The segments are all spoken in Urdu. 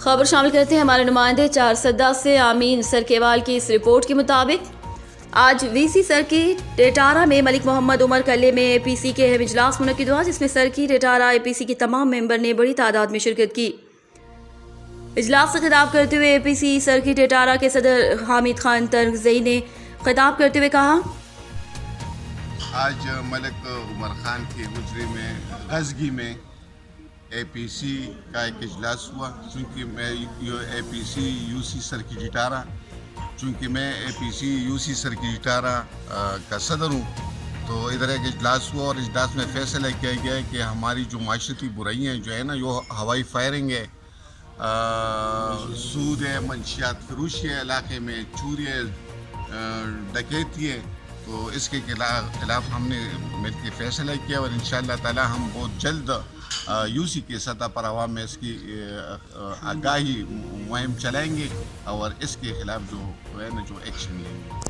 خبر شامل کرتے ہیں ہمارے نمائندے چار سدہ سے آمین سرکیوال کی اس رپورٹ کے مطابق آج وی سی سرکٹ ٹیٹارا میں ملک محمد عمر کلے میں اے پی سی کے اہم اجلاس منعقد ہوا، جس میں سرکٹ ٹیٹارا اے پی سی کے تمام ممبر نے بڑی تعداد میں شرکت کی۔ اجلاس سے خطاب کرتے ہوئے اے پی سی سرکٹ ٹیٹارا کے صدر حامد خان ترنگزئی نے خطاب کرتے ہوئے کہا، آج ملک عمر خان کی گجری میں غزگی میں اے پی سی کا ایک اجلاس ہوا۔ چونکہ میں اے پی سی یو سی سرکٹ ٹیٹارا چونکہ میں اے پی سی یو سی سرکٹ ٹیٹارا کا صدر ہوں، تو ادھر ایک اجلاس ہوا اور اجلاس میں فیصلہ کیا گیا ہے کہ ہماری جو معاشرتی برائیاں جو ہے نا، جو ہوائی فائرنگ ہے، سود ہے، منشیات فروشی ہے علاقے میں، چوری ہے، ڈکیتی ہے، تو اس کے خلاف ہم نے مل کے فیصلہ کیا اور انشاءاللہ تعالی ہم بہت جلد یو سی کے سطح پر عوام میں اس کی آگاہی مہم چلائیں گے اور اس کے خلاف جو ہے نا جو ایکشن لیں گے۔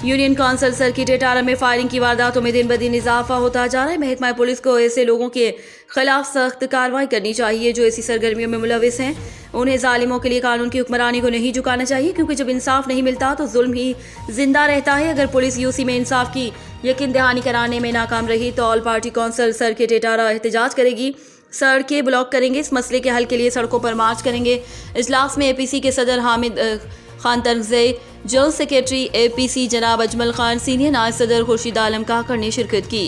یونین کونسل سرکٹ ٹیٹارا میں فائرنگ کی وارداتوں میں دن بدن اضافہ ہوتا جا رہا ہے۔ محکمہ پولیس کو ایسے لوگوں کے خلاف سخت کارروائی کرنی چاہیے جو ایسی سرگرمیوں میں ملوث ہیں۔ انہیں ظالموں کے لیے قانون کی حکمرانی کو نہیں جھکانا چاہیے، کیونکہ جب انصاف نہیں ملتا تو ظلم ہی زندہ رہتا ہے۔ اگر پولیس یو سی میں انصاف کی یقین دہانی کرانے میں ناکام رہی تو آل پارٹی کونسل سرکٹ ٹیٹارا احتجاج کرے گی، سڑکیں بلاک کریں گے، اس مسئلے کے حل کے لیے سڑکوں پر مارچ کریں گے۔ اجلاس میں اے پی سی کے صدر حامد خان ترنگزئی، جنرل سیکریٹری اے پی سی جناب اجمل خان، سینئر نائب صدر خورشید عالم کاکڑ نے شرکت کی۔